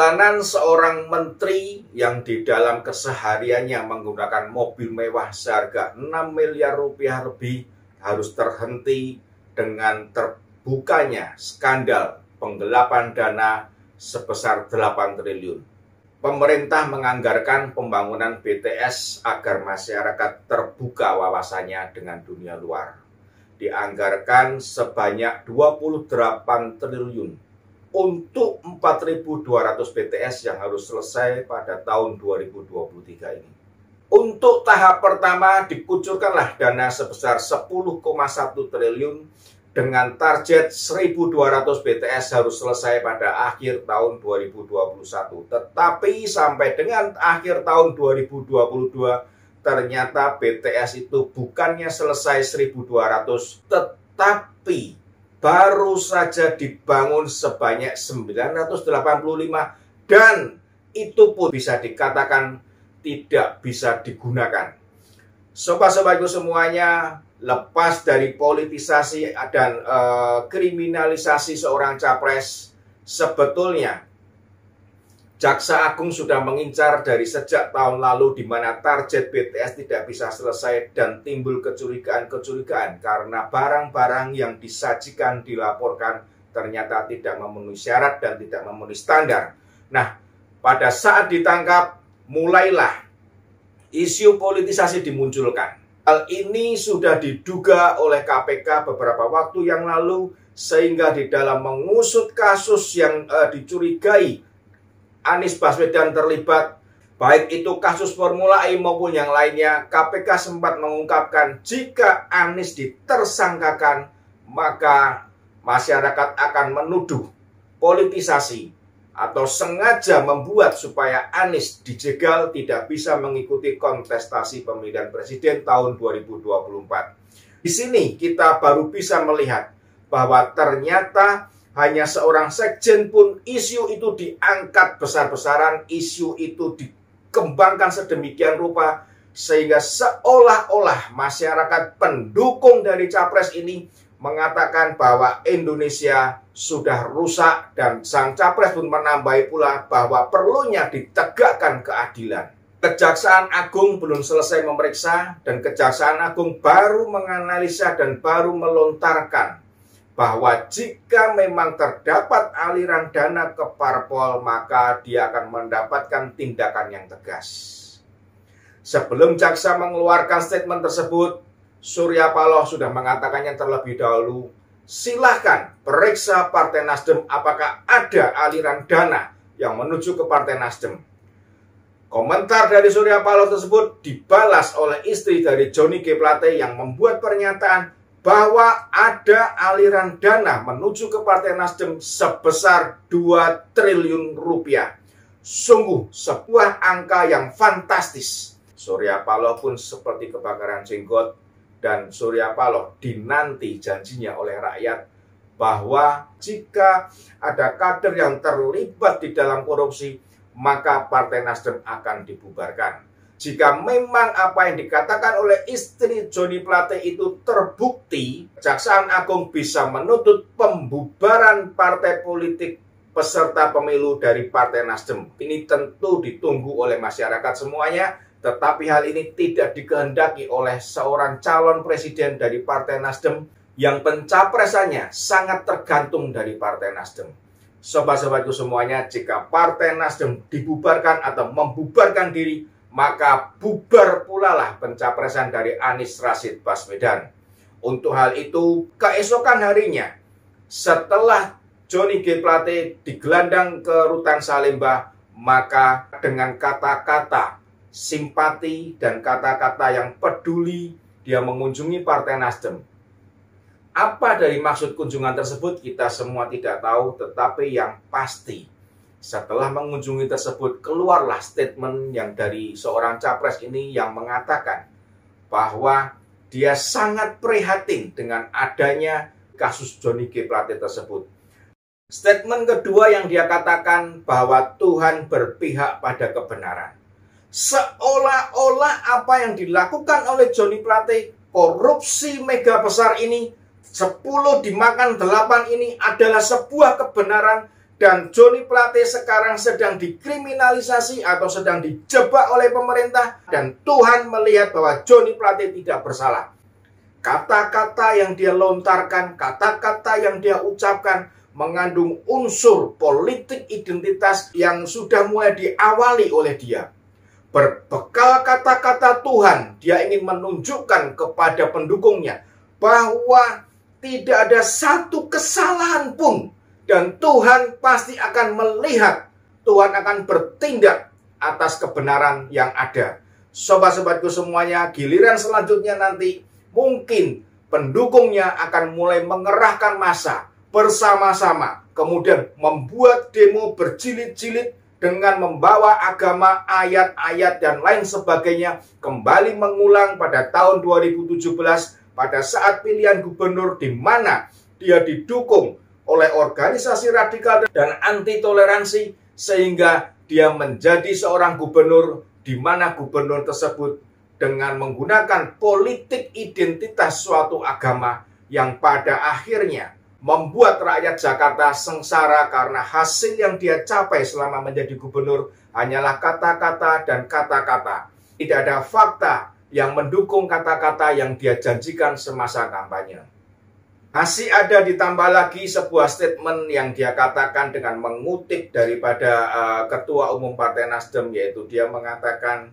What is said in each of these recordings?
Perjalanan seorang menteri yang di dalam kesehariannya menggunakan mobil mewah seharga 6 miliar rupiah lebih harus terhenti dengan terbukanya skandal penggelapan dana sebesar 8 triliun. Pemerintah menganggarkan pembangunan BTS agar masyarakat terbuka wawasannya dengan dunia luar. Dianggarkan sebanyak 28 triliun. Untuk 4.200 BTS yang harus selesai pada tahun 2023 ini. Untuk tahap pertama dikucurkanlah dana sebesar 10,1 triliun dengan target 1.200 BTS harus selesai pada akhir tahun 2021. Tetapi sampai dengan akhir tahun 2022 ternyata BTS itu bukannya selesai 1.200 tetapi baru saja dibangun sebanyak 985 dan itu pun bisa dikatakan tidak bisa digunakan. Sobat-sobatku semuanya, lepas dari politisasi dan kriminalisasi seorang capres, sebetulnya Jaksa Agung sudah mengincar dari sejak tahun lalu di mana target BTS tidak bisa selesai dan timbul kecurigaan-kecurigaan karena barang-barang yang disajikan dilaporkan ternyata tidak memenuhi syarat dan tidak memenuhi standar. Nah, pada saat ditangkap mulailah isu politisasi dimunculkan. Hal ini sudah diduga oleh KPK beberapa waktu yang lalu sehingga di dalam mengusut kasus yang dicurigai Anies Baswedan terlibat, baik itu kasus Formula E maupun yang lainnya, KPK sempat mengungkapkan jika Anies ditersangkakan, maka masyarakat akan menuduh politisasi atau sengaja membuat supaya Anies dijegal tidak bisa mengikuti kontestasi pemilihan presiden tahun 2024. Di sini kita baru bisa melihat bahwa ternyata hanya seorang sekjen pun isu itu diangkat besar-besaran, isu itu dikembangkan sedemikian rupa, sehingga seolah-olah masyarakat pendukung dari capres ini mengatakan bahwa Indonesia sudah rusak dan sang capres pun menambahi pula bahwa perlunya ditegakkan keadilan. Kejaksaan Agung belum selesai memeriksa dan Kejaksaan Agung baru menganalisa dan baru melontarkan bahwa jika memang terdapat aliran dana ke parpol, maka dia akan mendapatkan tindakan yang tegas. Sebelum jaksa mengeluarkan statement tersebut, Surya Paloh sudah mengatakannya terlebih dahulu, silahkan periksa Partai Nasdem apakah ada aliran dana yang menuju ke Partai Nasdem. Komentar dari Surya Paloh tersebut dibalas oleh istri dari Johnny G. Plate yang membuat pernyataan bahwa ada aliran dana menuju ke Partai Nasdem sebesar 2 triliun rupiah. Sungguh sebuah angka yang fantastis. Surya Paloh pun seperti kebakaran jenggot dan Surya Paloh dinanti janjinya oleh rakyat bahwa jika ada kader yang terlibat di dalam korupsi, maka Partai Nasdem akan dibubarkan. Jika memang apa yang dikatakan oleh istri Johnny Plate itu terbukti, Kejaksaan Agung bisa menuntut pembubaran partai politik peserta pemilu dari Partai Nasdem. Ini tentu ditunggu oleh masyarakat semuanya, tetapi hal ini tidak dikehendaki oleh seorang calon presiden dari Partai Nasdem yang pencapresannya sangat tergantung dari Partai Nasdem. Sobat-sobatku semuanya, jika Partai Nasdem dibubarkan atau membubarkan diri, maka bubar pula lah pencapresan dari Anies Rashid Baswedan. Untuk hal itu, keesokan harinya, setelah Johnny G. Plate digelandang ke Rutan Salemba, maka dengan kata-kata simpati dan kata-kata yang peduli, dia mengunjungi Partai Nasdem. Apa dari maksud kunjungan tersebut kita semua tidak tahu, tetapi yang pasti setelah mengunjungi tersebut, keluarlah statement yang dari seorang capres ini yang mengatakan bahwa dia sangat prihatin dengan adanya kasus Johnny G. Plate tersebut. Statement kedua yang dia katakan bahwa Tuhan berpihak pada kebenaran. Seolah-olah apa yang dilakukan oleh Johnny Plate, korupsi mega besar ini, 10 dimakan 8 ini adalah sebuah kebenaran Dan Joni Plate sekarang sedang dikriminalisasi atau sedang dijebak oleh pemerintah. Dan Tuhan melihat bahwa Joni Plate tidak bersalah. Kata-kata yang dia lontarkan, kata-kata yang dia ucapkan mengandung unsur politik identitas yang sudah mulai diawali oleh dia. Berbekal kata-kata Tuhan, dia ingin menunjukkan kepada pendukungnya bahwa tidak ada satu kesalahan pun. Dan Tuhan pasti akan melihat, Tuhan akan bertindak atas kebenaran yang ada. Sobat-sobatku semuanya, giliran selanjutnya nanti mungkin pendukungnya akan mulai mengerahkan massa bersama-sama. Kemudian membuat demo berjilid-jilid dengan membawa agama, ayat-ayat, dan lain sebagainya. Kembali mengulang pada tahun 2017 pada saat pilihan gubernur di mana dia didukung oleh organisasi radikal dan anti toleransi, sehingga dia menjadi seorang gubernur di mana gubernur tersebut dengan menggunakan politik identitas suatu agama yang pada akhirnya membuat rakyat Jakarta sengsara karena hasil yang dia capai selama menjadi gubernur hanyalah kata-kata dan kata-kata. Tidak ada fakta yang mendukung kata-kata yang dia janjikan semasa kampanye. Masih ada ditambah lagi sebuah statement yang dia katakan dengan mengutip daripada Ketua Umum Partai Nasdem, yaitu dia mengatakan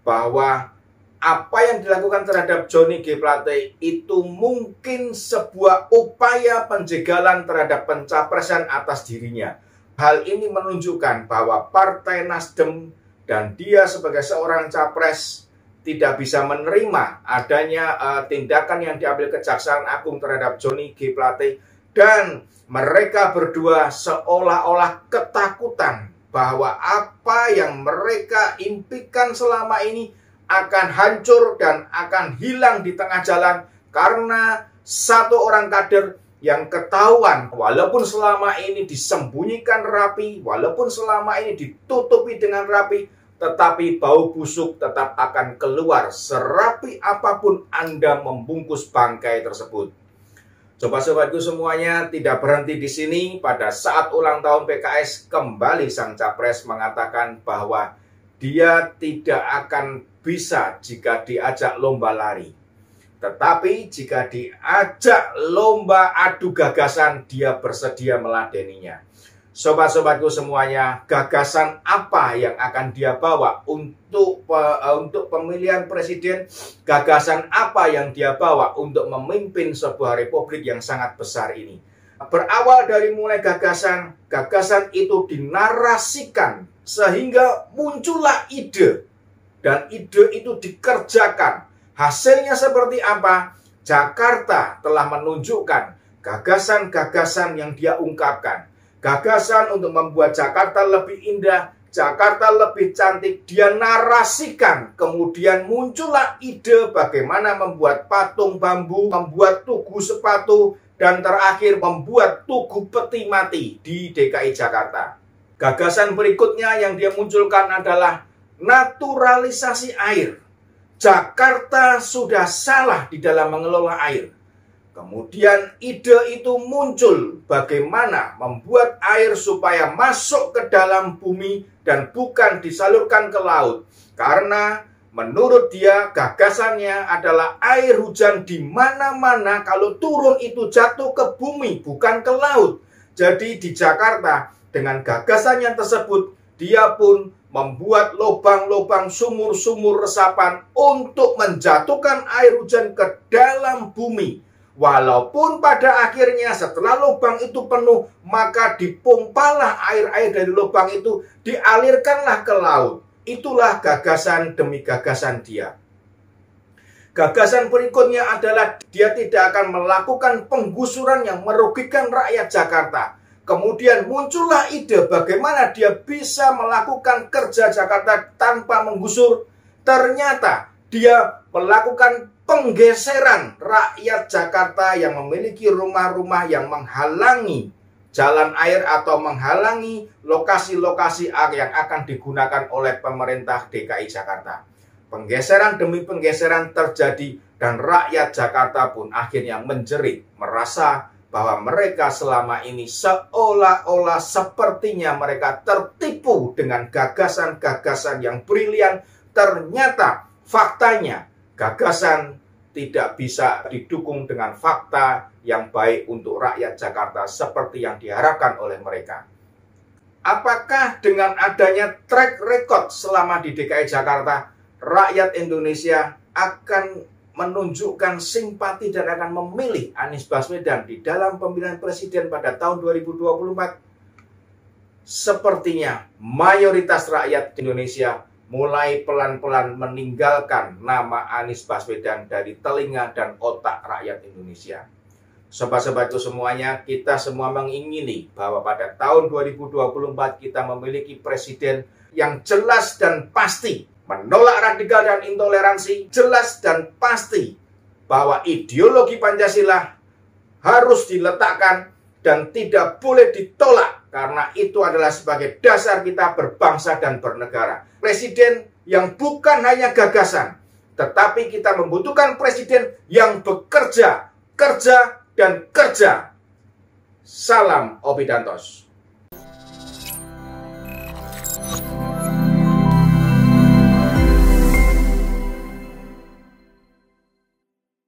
bahwa apa yang dilakukan terhadap Joni G. Plate itu mungkin sebuah upaya penjegalan terhadap pencapresan atas dirinya. Hal ini menunjukkan bahwa Partai Nasdem dan dia sebagai seorang capres tidak bisa menerima adanya tindakan yang diambil Kejaksaan Agung terhadap Joni G. Plate, dan mereka berdua seolah-olah ketakutan bahwa apa yang mereka impikan selama ini akan hancur dan akan hilang di tengah jalan karena satu orang kader yang ketahuan walaupun selama ini disembunyikan rapi, walaupun selama ini ditutupi dengan rapi, tetapi bau busuk tetap akan keluar serapi apapun Anda membungkus bangkai tersebut. Sobat-sobatku semuanya, tidak berhenti di sini. Pada saat ulang tahun PKS, kembali sang capres mengatakan bahwa dia tidak akan bisa jika diajak lomba lari. Tetapi jika diajak lomba adu gagasan, dia bersedia meladeninya. Sobat-sobatku semuanya, gagasan apa yang akan dia bawa untuk pemilihan presiden? Gagasan apa yang dia bawa untuk memimpin sebuah republik yang sangat besar ini? Berawal dari mulai gagasan itu dinarasikan sehingga muncullah ide. Dan ide itu dikerjakan. Hasilnya seperti apa? Jakarta telah menunjukkan gagasan-gagasan yang dia ungkapkan. Gagasan untuk membuat Jakarta lebih indah, Jakarta lebih cantik, dia narasikan. Kemudian muncullah ide bagaimana membuat patung bambu, membuat tugu sepatu, dan terakhir membuat tugu peti mati di DKI Jakarta. Gagasan berikutnya yang dia munculkan adalah naturalisasi air. Jakarta sudah salah di dalam mengelola air. Kemudian ide itu muncul bagaimana membuat air supaya masuk ke dalam bumi dan bukan disalurkan ke laut. Karena menurut dia gagasannya adalah air hujan di mana-mana kalau turun itu jatuh ke bumi bukan ke laut. Jadi di Jakarta dengan gagasannya tersebut dia pun membuat lubang-lubang sumur-sumur resapan untuk menjatuhkan air hujan ke dalam bumi. Walaupun pada akhirnya setelah lubang itu penuh, maka dipompalah air-air dari lubang itu, dialirkanlah ke laut. Itulah gagasan demi gagasan dia. Gagasan berikutnya adalah dia tidak akan melakukan penggusuran yang merugikan rakyat Jakarta. Kemudian muncullah ide bagaimana dia bisa melakukan kerja Jakarta tanpa menggusur. Ternyata dia melakukan penggeseran rakyat Jakarta yang memiliki rumah-rumah yang menghalangi jalan air atau menghalangi lokasi-lokasi yang akan digunakan oleh pemerintah DKI Jakarta. Penggeseran demi penggeseran terjadi dan rakyat Jakarta pun akhirnya menjerit, merasa bahwa mereka selama ini seolah-olah sepertinya mereka tertipu dengan gagasan-gagasan yang brilian. Ternyata faktanya gagasan tidak bisa didukung dengan fakta yang baik untuk rakyat Jakarta seperti yang diharapkan oleh mereka. Apakah dengan adanya track record selama di DKI Jakarta, rakyat Indonesia akan menunjukkan simpati dan akan memilih Anies Baswedan di dalam pemilihan presiden pada tahun 2024? Sepertinya mayoritas rakyat Indonesia mulai pelan-pelan meninggalkan nama Anies Baswedan dari telinga dan otak rakyat Indonesia. Sobat-sobat itu semuanya, kita semua mengingini bahwa pada tahun 2024 kita memiliki presiden yang jelas dan pasti menolak radikal dan intoleransi, jelas dan pasti bahwa ideologi Pancasila harus diletakkan dan tidak boleh ditolak karena itu adalah sebagai dasar kita berbangsa dan bernegara. Presiden yang bukan hanya gagasan, tetapi kita membutuhkan presiden yang bekerja, kerja, dan kerja. Salam Obidantos.